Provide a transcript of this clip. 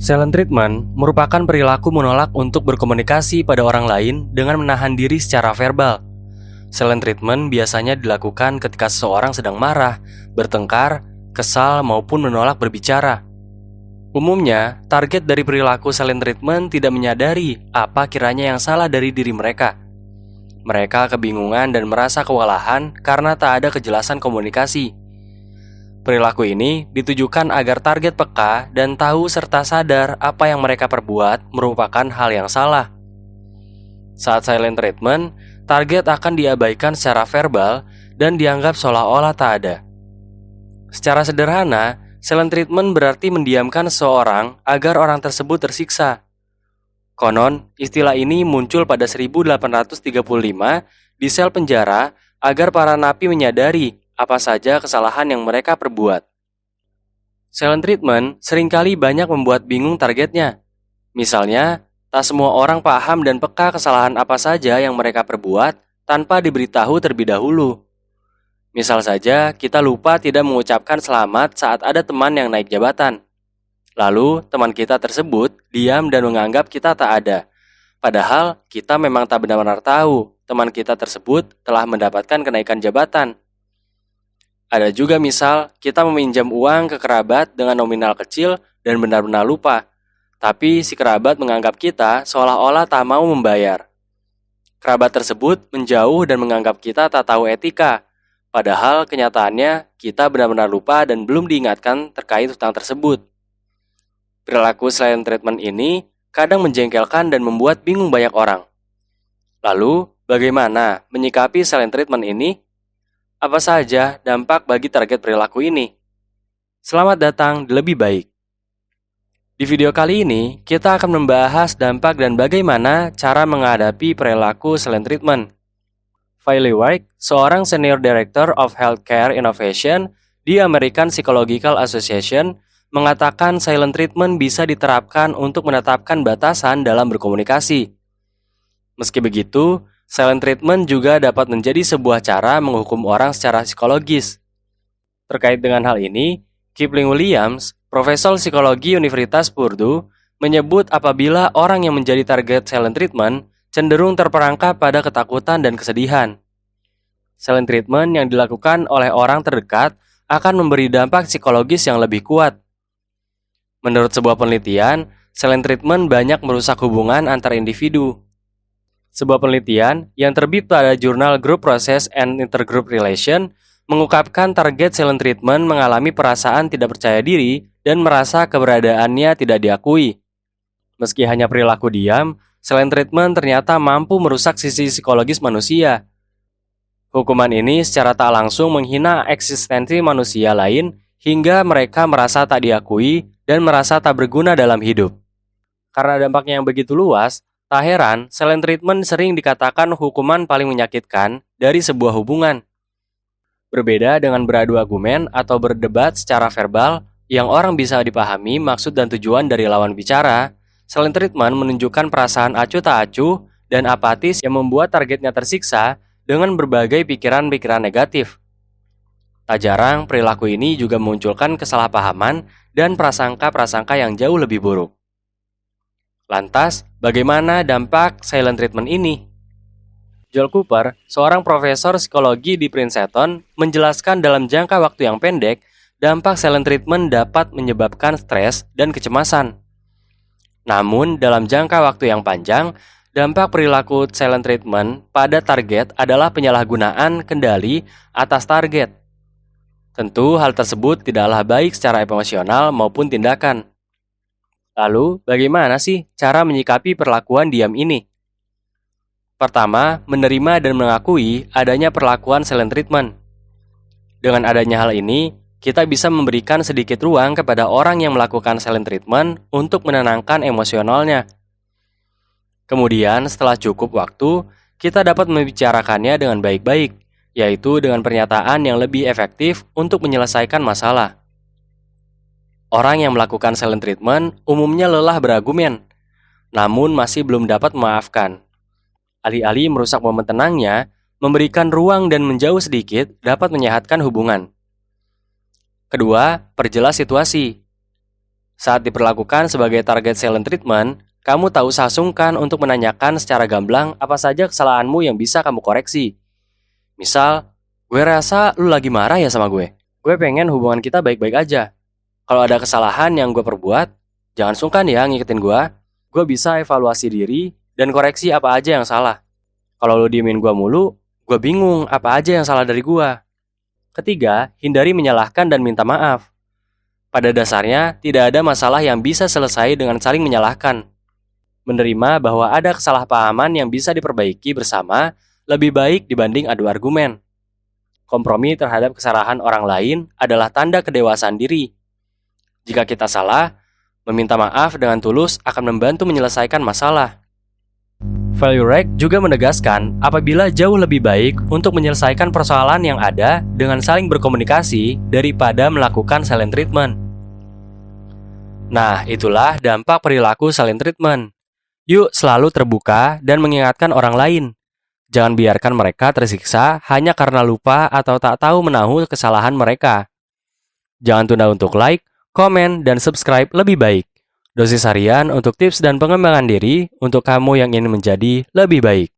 Silent treatment merupakan perilaku menolak untuk berkomunikasi pada orang lain dengan menahan diri secara verbal. Silent treatment biasanya dilakukan ketika seseorang sedang marah, bertengkar, kesal, maupun menolak berbicara. Umumnya, target dari perilaku silent treatment tidak menyadari apa kiranya yang salah dari diri mereka. Mereka kebingungan dan merasa kewalahan karena tak ada kejelasan komunikasi. Perilaku ini ditujukan agar target peka dan tahu serta sadar apa yang mereka perbuat merupakan hal yang salah. Saat silent treatment, target akan diabaikan secara verbal dan dianggap seolah-olah tak ada. Secara sederhana, silent treatment berarti mendiamkan seseorang agar orang tersebut tersiksa. Konon, istilah ini muncul pada 1835 di sel penjara agar para napi menyadari apa saja kesalahan yang mereka perbuat. Silent treatment seringkali banyak membuat bingung targetnya. Misalnya, tak semua orang paham dan peka kesalahan apa saja yang mereka perbuat tanpa diberitahu terlebih dahulu. Misal saja, kita lupa tidak mengucapkan selamat saat ada teman yang naik jabatan. Lalu, teman kita tersebut diam dan menganggap kita tak ada. Padahal, kita memang tak benar-benar tahu teman kita tersebut telah mendapatkan kenaikan jabatan. Ada juga misal, kita meminjam uang ke kerabat dengan nominal kecil dan benar-benar lupa. Tapi si kerabat menganggap kita seolah-olah tak mau membayar. Kerabat tersebut menjauh dan menganggap kita tak tahu etika. Padahal kenyataannya kita benar-benar lupa dan belum diingatkan terkait hutang tersebut. Perilaku silent treatment ini kadang menjengkelkan dan membuat bingung banyak orang. Lalu, bagaimana menyikapi silent treatment ini? Apa saja dampak bagi target perilaku ini? Selamat datang di Lebih Baik. Di video kali ini, kita akan membahas dampak dan bagaimana cara menghadapi perilaku silent treatment. Wiley White, seorang Senior Director of Healthcare Innovation di American Psychological Association, mengatakan silent treatment bisa diterapkan untuk menetapkan batasan dalam berkomunikasi. Meski begitu, silent treatment juga dapat menjadi sebuah cara menghukum orang secara psikologis. Terkait dengan hal ini, Kipling Williams, Profesor Psikologi Universitas Purdue, menyebut apabila orang yang menjadi target silent treatment cenderung terperangkap pada ketakutan dan kesedihan. Silent treatment yang dilakukan oleh orang terdekat akan memberi dampak psikologis yang lebih kuat. Menurut sebuah penelitian, silent treatment banyak merusak hubungan antar individu. Sebuah penelitian yang terbit pada jurnal Group Process and Intergroup Relation mengungkapkan target silent treatment mengalami perasaan tidak percaya diri dan merasa keberadaannya tidak diakui. Meski hanya perilaku diam, silent treatment ternyata mampu merusak sisi psikologis manusia. Hukuman ini secara tak langsung menghina eksistensi manusia lain hingga mereka merasa tak diakui dan merasa tak berguna dalam hidup. Karena dampaknya yang begitu luas, tak heran, silent treatment sering dikatakan hukuman paling menyakitkan dari sebuah hubungan. Berbeda dengan beradu argumen atau berdebat secara verbal yang orang bisa dipahami maksud dan tujuan dari lawan bicara, silent treatment menunjukkan perasaan acuh tak acuh dan apatis yang membuat targetnya tersiksa dengan berbagai pikiran-pikiran negatif. Tak jarang, perilaku ini juga memunculkan kesalahpahaman dan prasangka-prasangka yang jauh lebih buruk. Lantas, bagaimana dampak silent treatment ini? Joel Cooper, seorang profesor psikologi di Princeton, menjelaskan dalam jangka waktu yang pendek, dampak silent treatment dapat menyebabkan stres dan kecemasan. Namun, dalam jangka waktu yang panjang, dampak perilaku silent treatment pada target adalah penyalahgunaan kendali atas target. Tentu, hal tersebut tidaklah baik secara emosional maupun tindakan. Lalu, bagaimana sih cara menyikapi perlakuan diam ini? Pertama, menerima dan mengakui adanya perlakuan silent treatment. Dengan adanya hal ini, kita bisa memberikan sedikit ruang kepada orang yang melakukan silent treatment untuk menenangkan emosionalnya. Kemudian, setelah cukup waktu, kita dapat membicarakannya dengan baik-baik, yaitu dengan pernyataan yang lebih efektif untuk menyelesaikan masalah. Orang yang melakukan silent treatment umumnya lelah berargumen, namun masih belum dapat memaafkan. Alih-alih merusak momen tenangnya, memberikan ruang dan menjauh sedikit dapat menyehatkan hubungan. Kedua, perjelas situasi. Saat diperlakukan sebagai target silent treatment, kamu tak usah sungkan untuk menanyakan secara gamblang apa saja kesalahanmu yang bisa kamu koreksi. Misal, gue rasa lu lagi marah ya sama gue. Gue pengen hubungan kita baik-baik aja. Kalau ada kesalahan yang gue perbuat, jangan sungkan ya ngikutin gue. Gue bisa evaluasi diri dan koreksi apa aja yang salah. Kalau lu diemin gue mulu, gue bingung apa aja yang salah dari gue. Ketiga, hindari menyalahkan dan minta maaf. Pada dasarnya, tidak ada masalah yang bisa selesai dengan saling menyalahkan. Menerima bahwa ada kesalahpahaman yang bisa diperbaiki bersama lebih baik dibanding adu argumen. Kompromi terhadap kesalahan orang lain adalah tanda kedewasaan diri. Jika kita salah, meminta maaf dengan tulus akan membantu menyelesaikan masalah. Value Rec juga menegaskan apabila jauh lebih baik untuk menyelesaikan persoalan yang ada dengan saling berkomunikasi daripada melakukan silent treatment. Nah, itulah dampak perilaku silent treatment. Yuk selalu terbuka dan mengingatkan orang lain. Jangan biarkan mereka tersiksa hanya karena lupa atau tak tahu menahu kesalahan mereka. Jangan tunda untuk like, komen, dan subscribe lebih baik. Dosis harian untuk tips dan pengembangan diri untuk kamu yang ingin menjadi lebih baik.